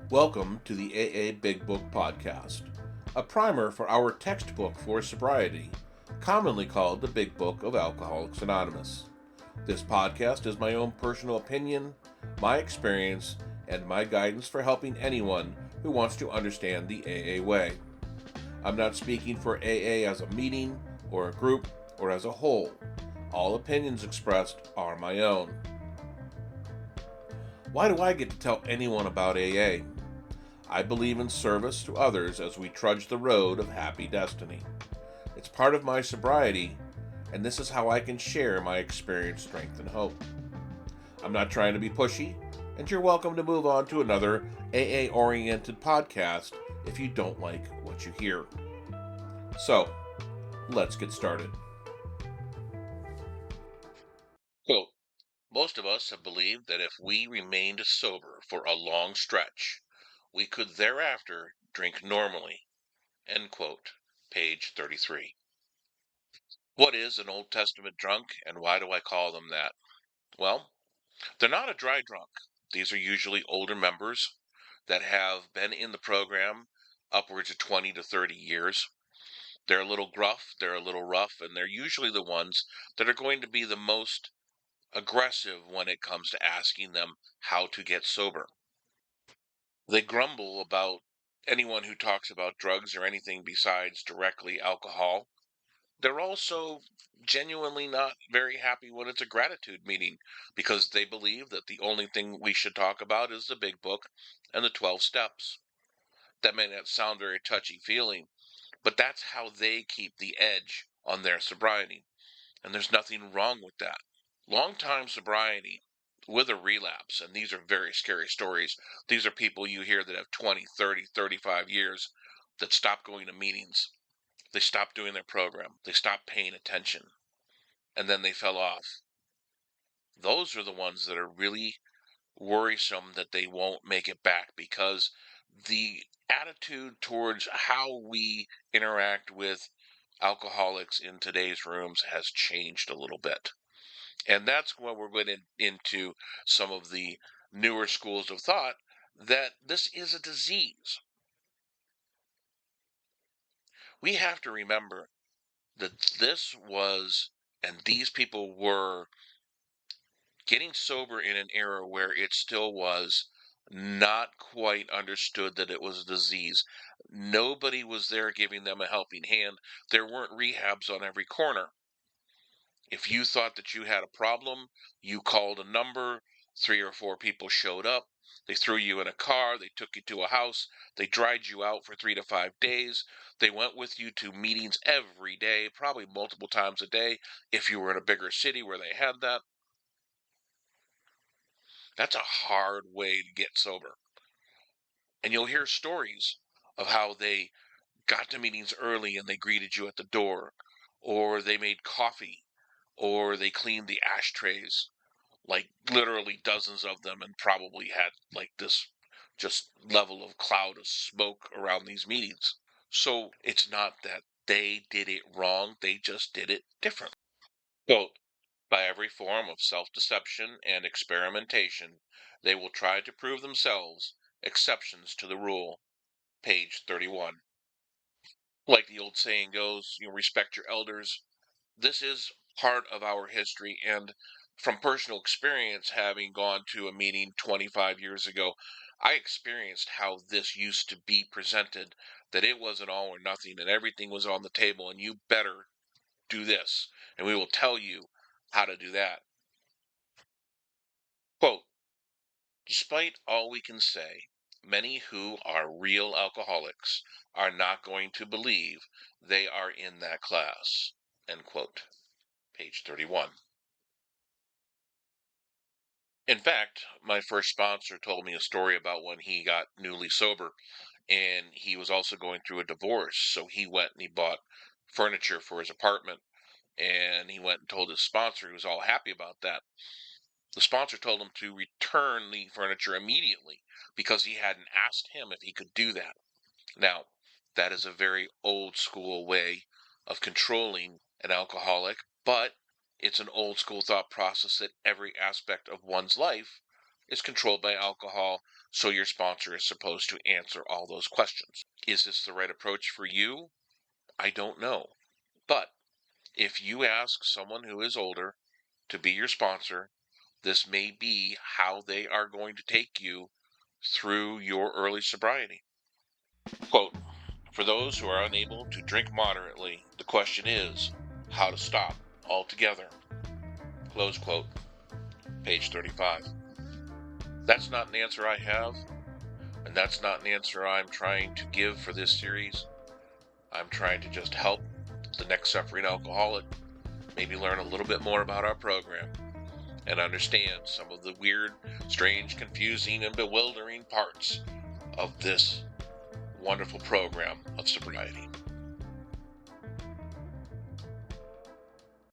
Welcome to the AA Big Book Podcast, a primer for our textbook for sobriety, commonly called the Big Book of Alcoholics Anonymous. This podcast is my own personal opinion, my experience, and my guidance for helping anyone who wants to understand the AA way. I'm not speaking for AA as a meeting, or a group, or as a whole. All opinions expressed are my own. Why do I get to tell anyone about AA? I believe in service to others as we trudge the road of happy destiny. It's part of my sobriety, and this is how I can share my experience, strength, and hope. I'm not trying to be pushy, and you're welcome to move on to another AA-oriented podcast if you don't like what you hear. So, let's get started. Quote, most of us have believed that if we remained sober for a long stretch, we could thereafter drink normally. End quote. Page 33. What is an Old Testament drunk, and why do I call them that? Well, they're not a dry drunk. These are usually older members that have been in the program upwards of 20 to 30 years. They're a little gruff, they're a little rough, and they're usually the ones that are going to be the most aggressive when it comes to asking them how to get sober. They grumble about anyone who talks about drugs or anything besides directly alcohol. They're also genuinely not very happy when it's a gratitude meeting because they believe that the only thing we should talk about is the big book and the 12 steps. That may not sound very touchy-feeling, but that's how they keep the edge on their sobriety. And there's nothing wrong with that. Long-time sobriety with a relapse, and these are very scary stories. These are people you hear that have 20, 30, 35 years that stop going to meetings. They stopped doing their program. They stopped paying attention. And then they fell off. Those are the ones that are really worrisome that they won't make it back because the attitude towards how we interact with alcoholics in today's rooms has changed a little bit. And that's when we're going into some of the newer schools of thought that this is a disease. We have to remember that this was, and these people were getting sober in an era where it still was not quite understood that it was a disease. Nobody was there giving them a helping hand. There weren't rehabs on every corner. If you thought that you had a problem, you called a number, 3 or 4 people showed up, they threw you in a car, they took you to a house, they dried you out for 3 to 5 days, they went with you to meetings every day, probably multiple times a day, if you were in a bigger city where they had that. That's a hard way to get sober. And you'll hear stories of how they got to meetings early and they greeted you at the door, or they made coffee, or they cleaned the ashtrays, like literally dozens of them, and probably had like this just level of cloud of smoke around these meetings. So it's not that they did it wrong, they just did it different. Quote, by every form of self-deception and experimentation, they will try to prove themselves exceptions to the rule. Page 31. Like the old saying goes, you respect your elders. This is part of our history, and from personal experience, having gone to a meeting 25 years ago, I experienced how this used to be presented, that it wasn't all or nothing, and everything was on the table, and you better do this, and we will tell you how to do that. Quote, despite all we can say, many who are real alcoholics are not going to believe they are in that class. End quote. Page 31. In fact, my first sponsor told me a story about when he got newly sober, and he was also going through a divorce. So he went and he bought furniture for his apartment, and he went and told his sponsor, he was all happy about that. The sponsor told him to return the furniture immediately because he hadn't asked him if he could do that. Now, that is a very old school way of controlling an alcoholic, but it's an old school thought process that every aspect of one's life is controlled by alcohol, so your sponsor is supposed to answer all those questions. Is this the right approach for you? I don't know. But if you ask someone who is older to be your sponsor, this may be how they are going to take you through your early sobriety. Quote, for those who are unable to drink moderately, the question is how to stop altogether. Close quote. Page 35. That's not an answer I have, and that's not an answer I'm trying to give for this series. I'm trying to just help the next suffering alcoholic maybe learn a little bit more about our program and understand some of the weird, strange, confusing, and bewildering parts of this wonderful program of sobriety.